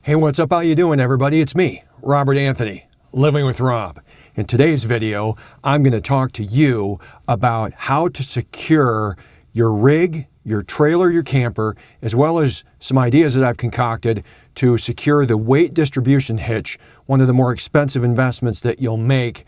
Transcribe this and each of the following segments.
Hey, what's up? How you doing, everybody? It's me, Robert Anthony, Living with Rob. In today's video, I'm going to talk to you about how to secure your rig, your trailer, your camper, as well as some ideas that I've concocted to secure the weight distribution hitch, one of the more expensive investments that you'll make,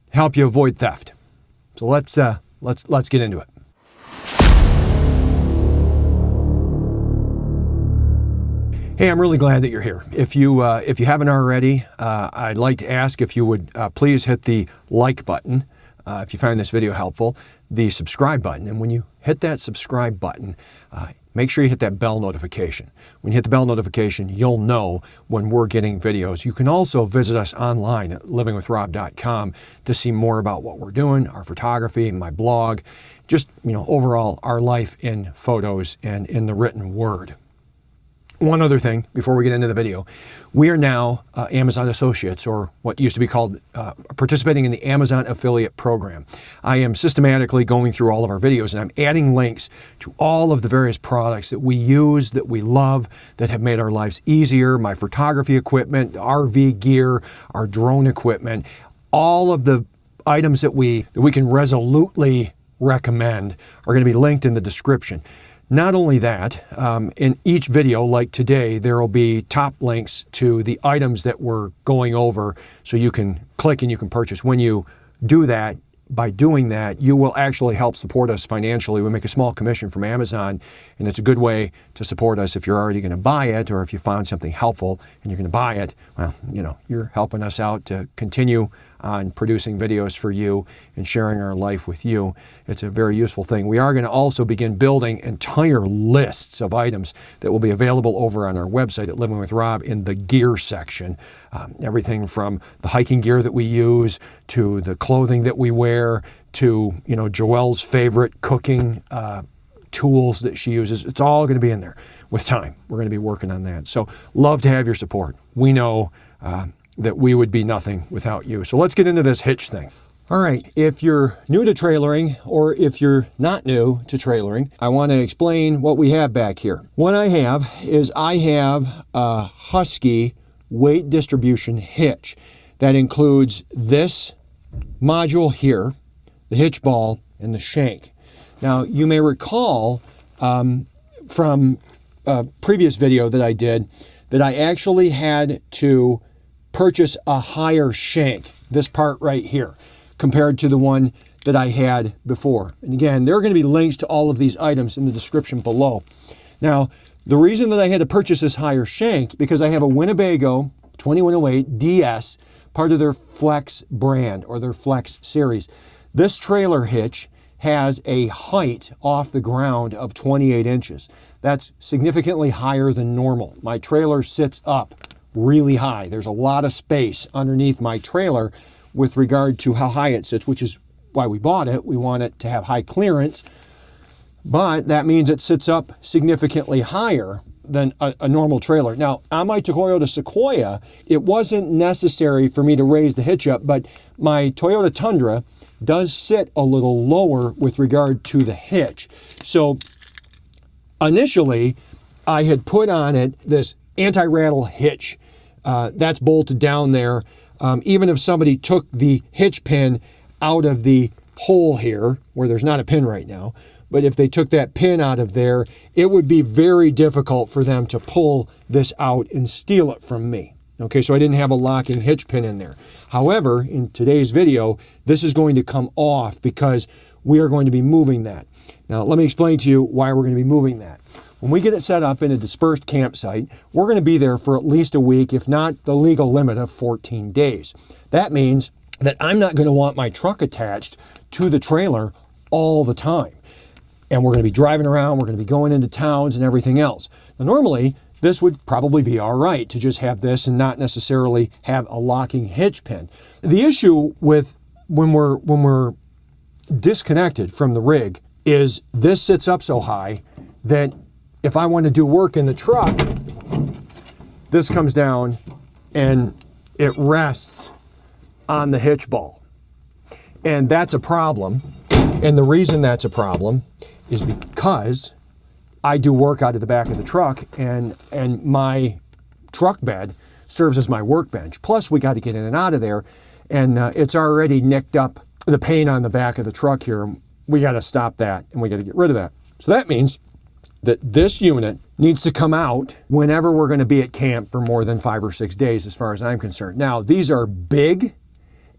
help you avoid theft. So let's get into it. Hey, I'm really glad that you're here. If you haven't already, I'd like to ask if you would please hit the like button if you find this video helpful, the subscribe button, and when you hit that subscribe button, make sure you hit that bell notification. When you hit the bell notification, you'll know when we're getting videos. You can also visit us online at livingwithrob.com to see more about what we're doing, our photography, my blog, just overall our life in photos and in the written word. One other thing before we get into the video, we are now Amazon Associates, or what used to be called participating in the Amazon Affiliate Program. I am systematically going through all of our videos and I'm adding links to all of the various products that we use, that we love, that have made our lives easier, my photography equipment, RV gear, our drone equipment, all of the items that we can resolutely recommend are going to be linked in the description. Not only that, in each video, like today, there will be top links to the items that we're going over, so you can click and you can purchase. When you do that, by doing that, you will actually help support us financially. We make a small commission from Amazon, and it's a good way to support us if you're already going to buy it, or if you found something helpful and you're going to buy it. Well, you're helping us out to continue on producing videos for you and sharing our life with you. It's a very useful thing. We are going to also begin building entire lists of items that will be available over on our website at Living with Rob in the gear section. Everything from the hiking gear that we use to the clothing that we wear to Joelle's favorite cooking tools that she uses. It's all going to be in there with time. We're going to be working on that. So love to have your support. We know that we would be nothing without you. So let's get into this hitch thing. All right, if you're new to trailering, or if you're not new to trailering, I want to explain what we have back here. What I have is a Husky weight distribution hitch that includes this module here, the hitch ball, and the shank. Now, you may recall from a previous video that I did that I actually had to purchase a higher shank, this part right here, compared to the one that I had before. And again, there are going to be links to all of these items in the description below. Now, the reason that I had to purchase this higher shank, because I have a Winnebago 2108 DS, part of their Flex brand or their Flex series. This trailer hitch has a height off the ground of 28 inches. That's significantly higher than normal. My trailer sits up really high. There's a lot of space underneath my trailer with regard to how high it sits, which is why we bought it. We want it to have high clearance, but that means it sits up significantly higher than a normal trailer. Now, on my Toyota Sequoia, it wasn't necessary for me to raise the hitch up, but my Toyota Tundra does sit a little lower with regard to the hitch. So initially, I had put on it this anti-rattle hitch that's bolted down there. Even if somebody took the hitch pin out of the hole here, where there's not a pin right now, but if they took that pin out of there, it would be very difficult for them to pull this out and steal it from me. Okay, so I didn't have a locking hitch pin in there. However, in today's video, this is going to come off because we are going to be moving that. Now, let me explain to you why we're going to be moving that. When we get it set up in a dispersed campsite, we're going to be there for at least a week, if not the legal limit of 14 days. That means that I'm not going to want my truck attached to the trailer all the time. And we're going to be driving around, we're going to be going into towns and everything else. Now, normally, this would probably be all right to just have this and not necessarily have a locking hitch pin. The issue with when we're disconnected from the rig is this sits up so high that if I want to do work in the truck, this comes down and it rests on the hitch ball. And that's a problem. And the reason that's a problem is because I do work out of the back of the truck, and my truck bed serves as my workbench. Plus, we got to get in and out of there, and it's already nicked up the paint on the back of the truck here. We got to stop that, and we got to get rid of that. So that means that this unit needs to come out whenever we're going to be at camp for more than 5 or 6 days, as far as I'm concerned. Now, these are big,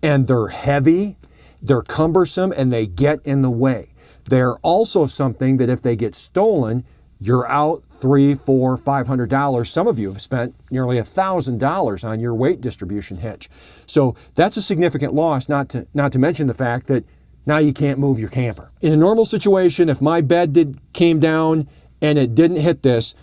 and they're heavy, they're cumbersome, and they get in the way. They're also something that if they get stolen, you're out $300, $400, $500. Some of you have spent nearly $1,000 on your weight distribution hitch. So that's a significant loss, not to mention the fact that now you can't move your camper. In a normal situation, if my bed came down and it didn't hit this,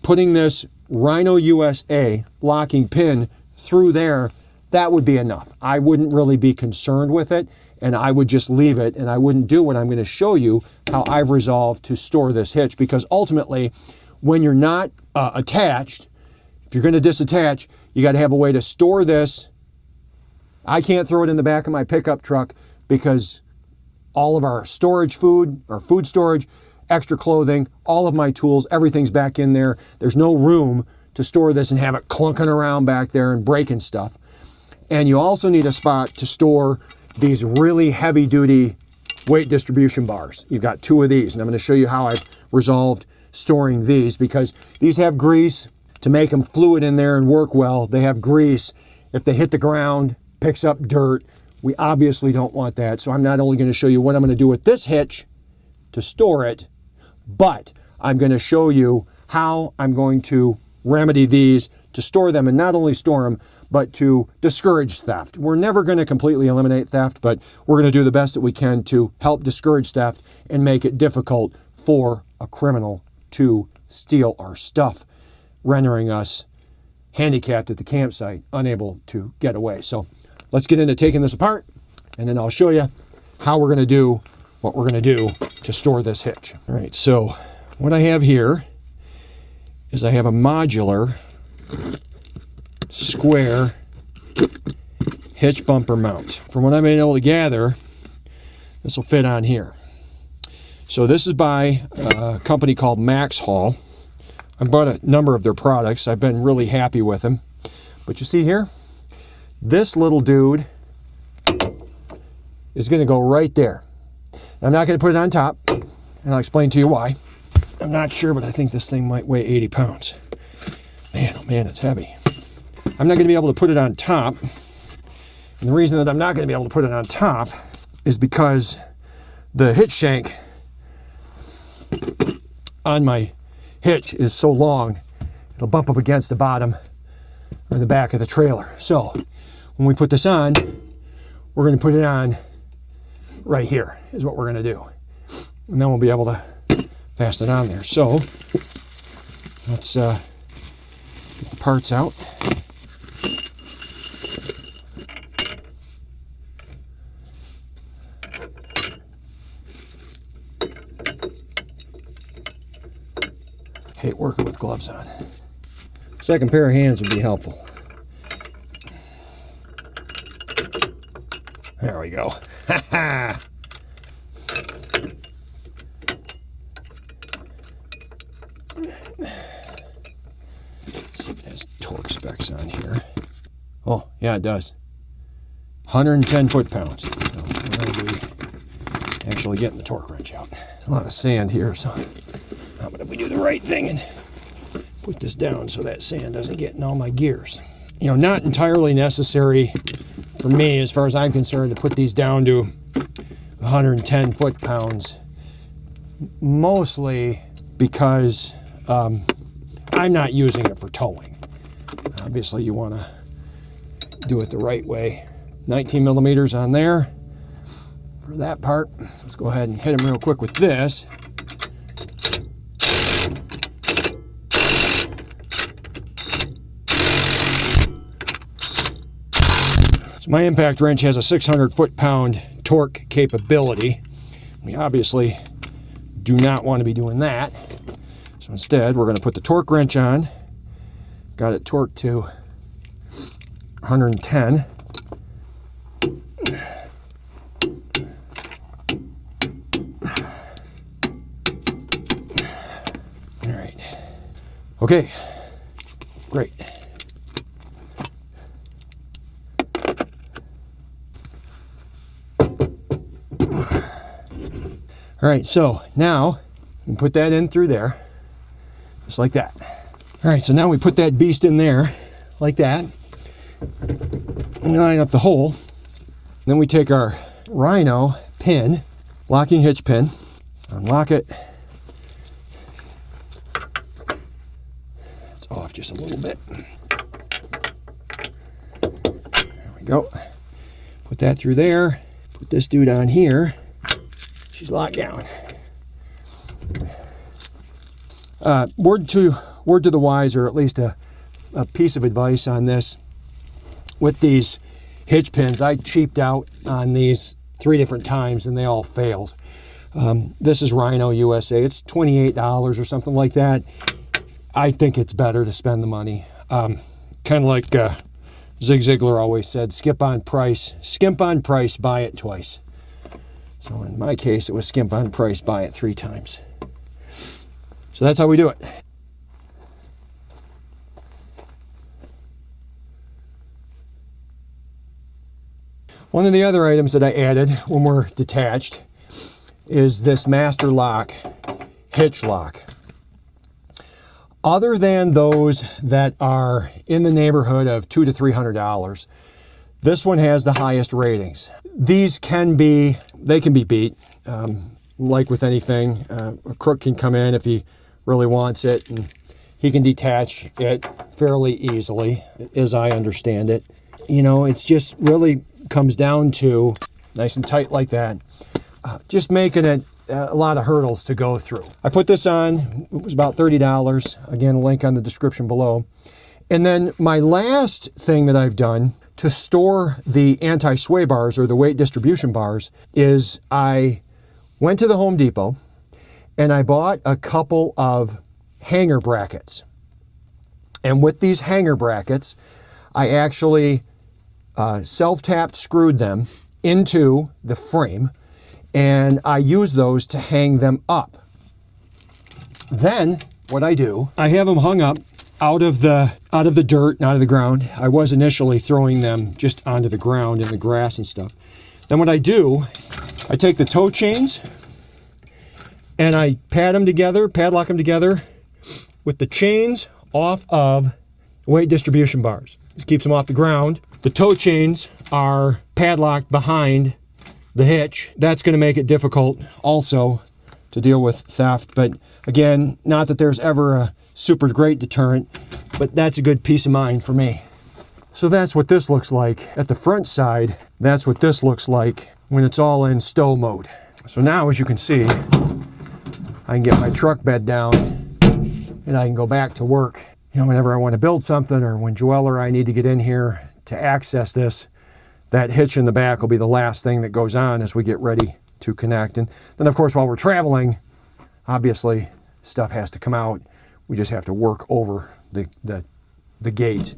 putting this Rhino USA locking pin through there, that would be enough. I wouldn't really be concerned with it, and I would just leave it, and I wouldn't do what I'm going to show you how I've resolved to store this hitch, because ultimately, when you're not attached, if you're going to disattach, you got to have a way to store this. I can't throw it in the back of my pickup truck because all of our storage food, our food storage, extra clothing, all of my tools, everything's back in there. There's no room to store this and have it clunking around back there and breaking stuff. And you also need a spot to store these really heavy duty weight distribution bars. You've got 2 of these, and I'm going to show you how I've resolved storing these, because these have grease. To make them fluid in there and work well, they have grease. If they hit the ground, picks up dirt, we obviously don't want that. So I'm not only going to show you what I'm going to do with this hitch to store it, but I'm going to show you how I'm going to remedy these to store them, and not only store them, but to discourage theft. We're never going to completely eliminate theft, but we're going to do the best that we can to help discourage theft and make it difficult for a criminal to steal our stuff, rendering us handicapped at the campsite, unable to get away. So let's get into taking this apart, and then I'll show you how we're going to do what we're going to do to store this hitch. All right, so what I have here is I have a modular square hitch bumper mount. From what I've been able to gather, this will fit on here. So this is by a company called Max Haul. I bought a number of their products. I've been really happy with them. But you see here, this little dude is going to go right there. I'm not going to put it on top, and I'll explain to you why. I'm not sure, but I think this thing might weigh 80 pounds. Man, oh man, it's heavy. I'm not going to be able to put it on top. And the reason that I'm not going to be able to put it on top is because the hitch shank on my hitch is so long, it'll bump up against the bottom or the back of the trailer. So when we put this on, we're going to put it on right here is what we're going to do. And then we'll be able to fasten it on there. So let's get the parts out. Hate working with gloves on. Second pair of hands would be helpful. There we go. Ha ha! See if it has torque specs on here. Oh, yeah, it does. 110 foot-pounds. So we're going to be actually getting the torque wrench out. There's a lot of sand here, so how about if we do the right thing and put this down so that sand doesn't get in all my gears. You know, not entirely necessary for me, as far as I'm concerned, to put these down to 110 foot-pounds. Mostly because I'm not using it for towing. Obviously, you want to do it the right way. 19 millimeters on there for that part. Let's go ahead and hit them real quick with this. So my impact wrench has a 600 foot-pound torque capability. We obviously do not want to be doing that. So instead, we're going to put the torque wrench on. Got it torqued to 110. All right. Okay. Great. All right, so now we put that in through there, just like that. All right, so now we put that beast in there, like that. We line up the hole. Then we take our Rhino pin, locking hitch pin, unlock it. It's off just a little bit. There we go. Put that through there. Put this dude on here. She's locked down. Word to the wise, or at least a piece of advice on this. With these hitch pins, I cheaped out on these 3 different times and they all failed. This is Rhino USA. It's $28 or something like that. I think it's better to spend the money. Kind of like Zig Ziglar always said, skimp on price, buy it twice. So in my case, it was skimp on price, buy it 3 times. So that's how we do it. One of the other items that I added when we're detached is this master lock, hitch lock. Other than those that are in the neighborhood of $200 to $300, this one has the highest ratings. These can be beat. Like with anything, a crook can come in if he really wants it, and he can detach it fairly easily, as I understand it. You know, it's just really comes down to, nice and tight like that, just making it a lot of hurdles to go through. I put this on, it was about $30. Again, a link on the description below. And then my last thing that I've done to store the anti-sway bars, or the weight distribution bars, is I went to the Home Depot and I bought a couple of hanger brackets. And with these hanger brackets, I actually self-tapped screwed them into the frame, and I use those to hang them up. Then what I do, I have them hung up out of the dirt and out of the ground. I was initially throwing them just onto the ground in the grass and stuff. Then what I do, I take the toe chains and I padlock them together with the chains off of weight distribution bars. This keeps them off the ground. The toe chains are padlocked behind the hitch. That's going to make it difficult also to deal with theft. But again, not that there's ever a super great deterrent, but that's a good peace of mind for me. So that's what this looks like at the front side. That's what this looks like when it's all in stow mode. So now, as you can see, I can get my truck bed down and I can go back to work. You know, whenever I want to build something, or when Joelle or I need to get in here to access this, that hitch in the back will be the last thing that goes on as we get ready to connect. And then, of course, while we're traveling, obviously stuff has to come out. We just have to work over the gate.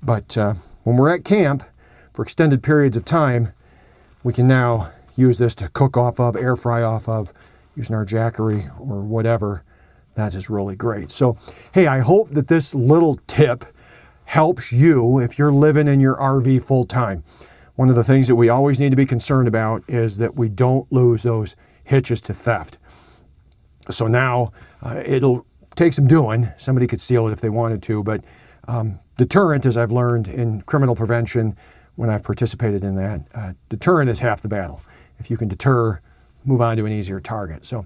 But when we're at camp for extended periods of time, we can now use this to cook off of, air fry off of, using our Jackery or whatever. That is really great. So, hey, I hope that this little tip helps you if you're living in your RV full time. One of the things that we always need to be concerned about is that we don't lose those hitches to theft. So now it'll take some doing. Somebody could steal it if they wanted to, but deterrent, as I've learned in criminal prevention when I've participated in that, deterrent is half the battle. If you can deter, move on to an easier target. So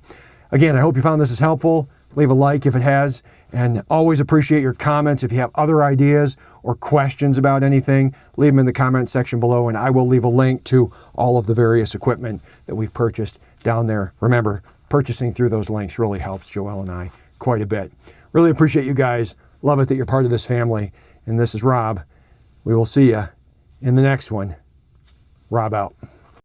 again, I hope you found this is helpful. Leave a like if it has, and always appreciate your comments. If you have other ideas or questions about anything, leave them in the comment section below, and I will leave a link to all of the various equipment that we've purchased down there. Remember, purchasing through those links really helps Joelle and I quite a bit. Really appreciate you guys. Love it that you're part of this family. And this is Rob. We will see you in the next one. Rob out.